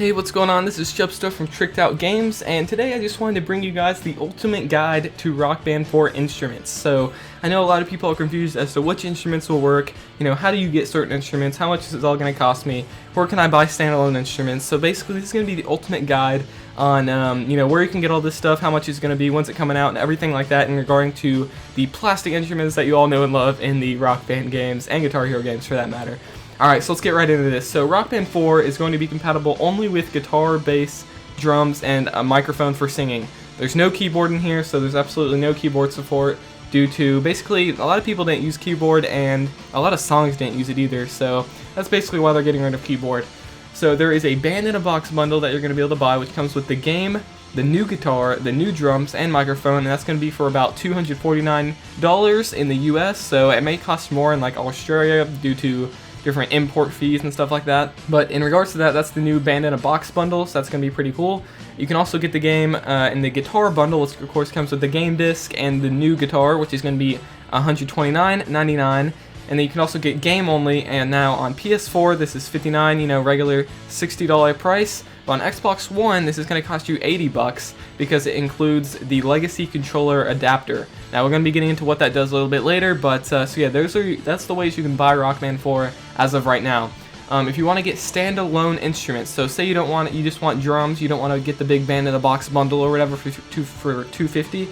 Hey, what's going on? This is Chubster from TrickedOutGames, and today I just wanted to bring you guys the ultimate guide to Rock Band 4 instruments. So, I know a lot of people are confused as to which instruments will work, how do you get certain instruments, how much is it all going to cost me, where can I buy standalone instruments. So basically this is going to be the ultimate guide on, where you can get all this stuff, how much it's going to be, when's it coming out, and everything like that in regarding to the plastic instruments that you all know and love in the Rock Band games, and Guitar Hero games for that matter. Alright, so let's get right into this. So Rock Band 4 is going to be compatible only with guitar, bass, drums, and a microphone for singing. There's no keyboard in here, so there's absolutely no keyboard support due to basically a lot of people didn't use keyboard and a lot of songs didn't use it either, so that's basically why they're getting rid of keyboard. So there is a band-in-a-box bundle that you're going to be able to buy, which comes with the game, the new guitar, the new drums, and microphone, and that's going to be for about $249 in the US, so it may cost more in like Australia due to different import fees and stuff like that. But in regards to that, that's the new band-in-a-box bundle, so that's going to be pretty cool. You can also get the game in the guitar bundle, which of course comes with the game disc and the new guitar, which is going to be $129.99. And then you can also get game only, and now on PS4 this is $59, regular $60 price. But on Xbox One this is going to cost you $80 because it includes the Legacy controller adapter. Now we're going to be getting into what that does a little bit later, but so yeah, that's the ways you can buy Rock Band 4 as of right now. If you want to get standalone instruments, so say you just want drums, you don't want to get the big band-in-a-box bundle or whatever for $250.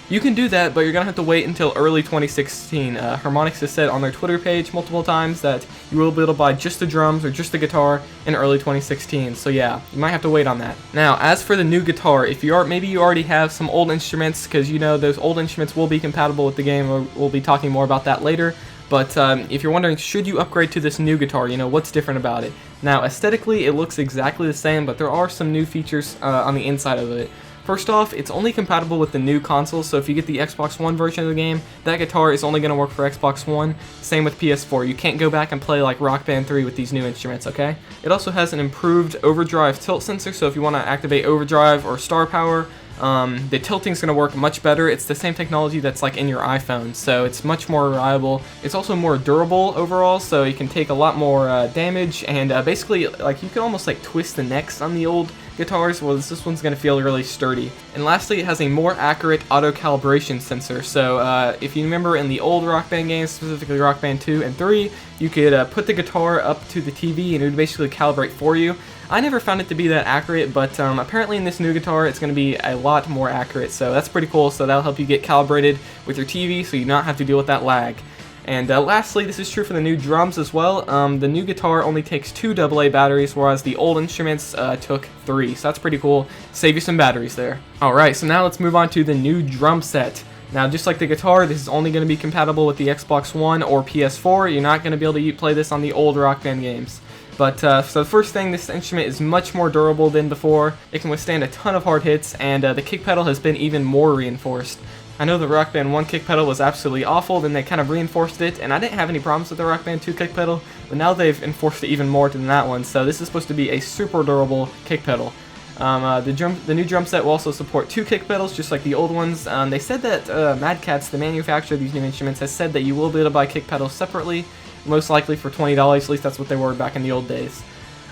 You can do that, but you're going to have to wait until early 2016. Harmonix has said on their Twitter page multiple times that you will be able to buy just the drums or just the guitar in early 2016. So yeah, you might have to wait on that. Now, as for the new guitar, maybe you already have some old instruments, because those old instruments will be compatible with the game. We'll be talking more about that later. But if you're wondering, should you upgrade to this new guitar, what's different about it? Now, aesthetically, it looks exactly the same, but there are some new features on the inside of it. First off, it's only compatible with the new console, so if you get the Xbox One version of the game, that guitar is only going to work for Xbox One. Same with PS4. You can't go back and play like Rock Band 3 with these new instruments, okay? It also has an improved overdrive tilt sensor, so if you want to activate overdrive or star power, the tilting is going to work much better. It's the same technology that's like in your iPhone, so it's much more reliable. It's also more durable overall, so you can take a lot more damage, and basically like you can almost like twist the necks on the old guitars, well this one's going to feel really sturdy. And lastly, it has a more accurate auto-calibration sensor, so if you remember in the old Rock Band games, specifically Rock Band 2 and 3, you could put the guitar up to the TV and it would basically calibrate for you. I never found it to be that accurate, but apparently in this new guitar it's going to be a lot more accurate, so that's pretty cool. So that'll help you get calibrated with your TV so you don't have to deal with that lag. And lastly, this is true for the new drums as well. The new guitar only takes 2 AA batteries, whereas the old instruments took 3, so that's pretty cool. Save you some batteries there. Alright, so now let's move on to the new drum set. Now, just like the guitar, this is only going to be compatible with the Xbox One or PS4. You're not going to be able to play this on the old Rock Band games. But, so the first thing, this instrument is much more durable than before. It can withstand a ton of hard hits, and the kick pedal has been even more reinforced. I know the Rock Band 1 kick pedal was absolutely awful, then they kind of reinforced it, and I didn't have any problems with the Rock Band 2 kick pedal, but now they've enforced it even more than that one, so this is supposed to be a super durable kick pedal. The new drum set will also support 2 kick pedals, just like the old ones. They said that Mad Catz, the manufacturer of these new instruments, has said that you will be able to buy kick pedals separately, most likely for $20, at least that's what they were back in the old days.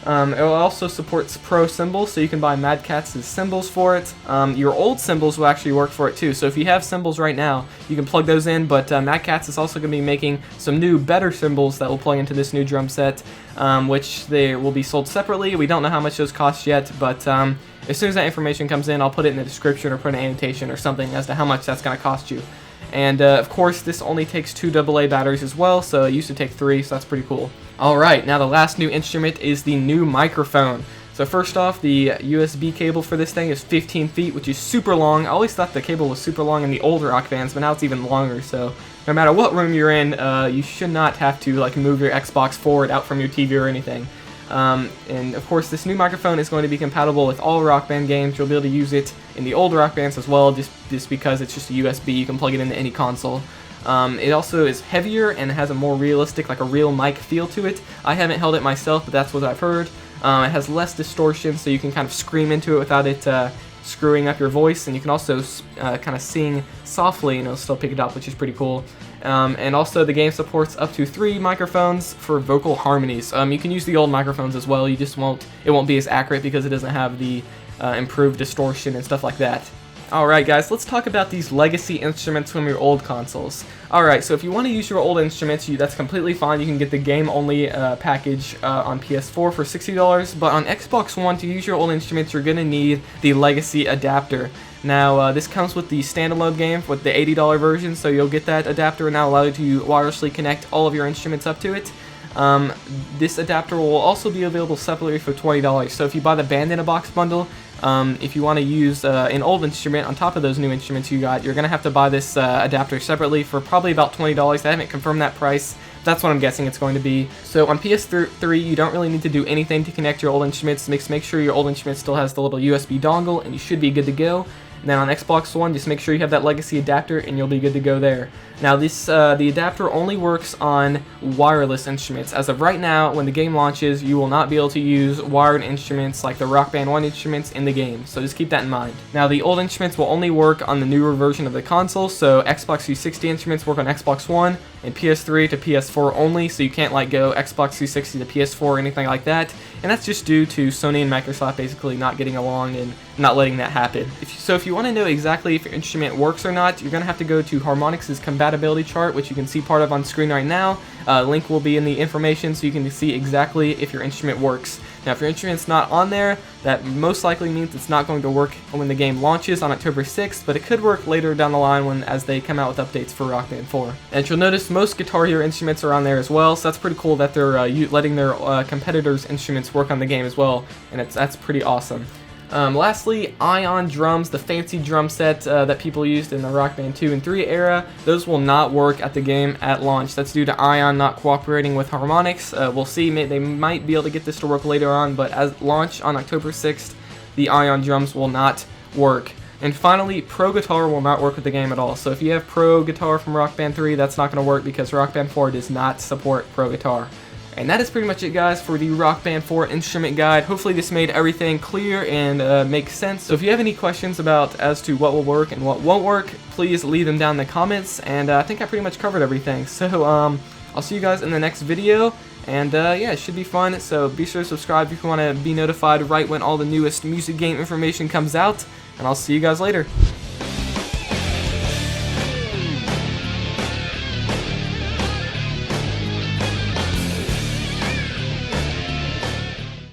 It also supports pro cymbals, so you can buy Mad Catz's cymbals for it. Your old cymbals will actually work for it too, so if you have cymbals right now, you can plug those in, but Mad Catz is also going to be making some new, better cymbals that will plug into this new drum set, which they will be sold separately. We don't know how much those cost yet, but as soon as that information comes in, I'll put it in the description or put an annotation or something as to how much that's going to cost you. And of course, this only takes 2 AA batteries as well, so it used to take 3, so that's pretty cool. Alright, now the last new instrument is the new microphone. So first off, the USB cable for this thing is 15 feet, which is super long. I always thought the cable was super long in the older Rock Bands, but now it's even longer, so no matter what room you're in, you should not have to like move your Xbox forward out from your TV or anything. And of course, this new microphone is going to be compatible with all Rock Band games. You'll be able to use it in the old Rock Bands as well, just because it's just a USB. You can plug it into any console. It also is heavier and has a more realistic, like a real mic feel to it. I haven't held it myself, but that's what I've heard. It has less distortion, so you can kind of scream into it without it screwing up your voice, and you can also kind of sing softly and it'll still pick it up, which is pretty cool. And also the game supports up to 3 microphones for vocal harmonies. You can use the old microphones as well, it won't be as accurate because it doesn't have the improved distortion and stuff like that. Alright guys, let's talk about these legacy instruments from your old consoles. Alright, so if you want to use your old instruments, that's completely fine. You can get the game-only package on PS4 for $60, but on Xbox One, to use your old instruments, you're going to need the legacy adapter. Now, this comes with the standalone game with the $80 version, so you'll get that adapter and that'll allow you to wirelessly connect all of your instruments up to it. This adapter will also be available separately for $20, so if you buy the Band-in-a-Box bundle, if you want to use an old instrument on top of those new instruments you got, you're going to have to buy this adapter separately for probably about $20. I haven't confirmed that price. That's what I'm guessing it's going to be. So on PS3, you don't really need to do anything to connect your old instruments. Make sure your old instrument still has the little USB dongle, and you should be good to go. And then on Xbox One, just make sure you have that legacy adapter, and you'll be good to go there. Now, the adapter only works on wireless instruments. As of right now, when the game launches, you will not be able to use wired instruments like the Rock Band 1 instruments in the game, so just keep that in mind. Now, the old instruments will only work on the newer version of the console, so Xbox 360 instruments work on Xbox One, and PS3 to PS4 only, so you can't like go Xbox 360 to PS4 or anything like that, and that's just due to Sony and Microsoft basically not getting along and not letting that happen. If you want to know exactly if your instrument works or not, you're going to have to go to Harmonix's compatibility chart, which you can see part of on screen right now. Link will be in the information so you can see exactly if your instrument works. Now, if your instrument's not on there, that most likely means it's not going to work when the game launches on October 6th, but it could work later down the line as they come out with updates for Rock Band 4. And you'll notice most Guitar Hero instruments are on there as well, so that's pretty cool that they're letting their competitors' instruments work on the game as well, and that's pretty awesome. Lastly, Ion drums, the fancy drum set that people used in the Rock Band 2 and 3 era, those will not work at the game at launch. That's due to Ion not cooperating with Harmonix. We'll see, they might be able to get this to work later on, but at launch on October 6th, the Ion drums will not work. And finally, Pro Guitar will not work with the game at all. So if you have Pro Guitar from Rock Band 3, that's not going to work because Rock Band 4 does not support Pro Guitar. And that is pretty much it, guys, for the Rock Band 4 instrument guide. Hopefully this made everything clear and makes sense. So if you have any questions as to what will work and what won't work, please leave them down in the comments. And I think I pretty much covered everything. So I'll see you guys in the next video. And yeah, it should be fun. So be sure to subscribe if you want to be notified right when all the newest music game information comes out. And I'll see you guys later.